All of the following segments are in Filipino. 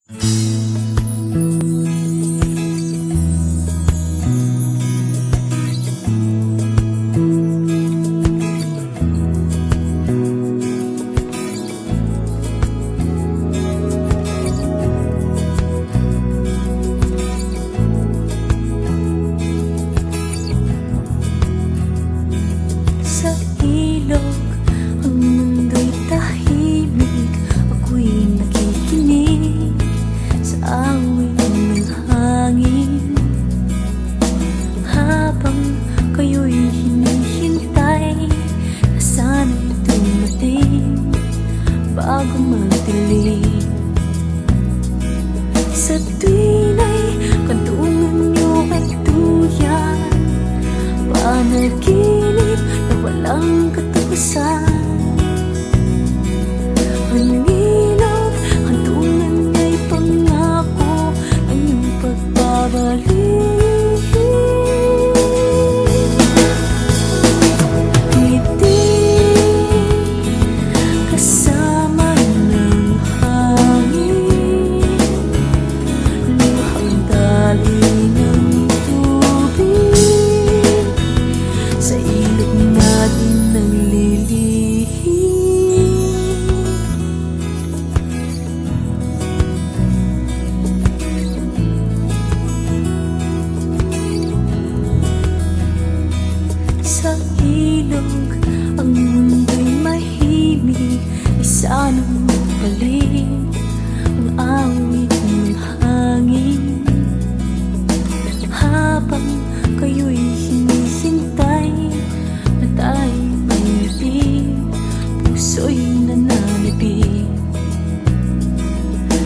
Sa ilog, ang mundo'y tahimik. Ako'y nakikinig sa awit ng hangin, habang kayo'y hinihintay na sana'y dumating bago magdilim. Sa tuwin ay kantungan niyo ay tuyan, panaginip na walang katapusan. Ang ilog, kantungan niya'y pangako ng iyong pagbabalik. Ngiti kasama ng hangin, luhang dali ng tubig, sa ilog natin naglilihim. Sa ilog, ang mundo'y mahimik, isa nang magbalik ang awit ng hangin, habang kayo'y hinihintay na tayo'y maiibig, puso'y nananabig.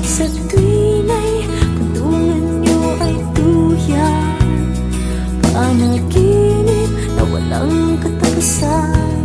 Sa tuwin ay kantungan niyo ay tuyan, panaginip na walang katapusan.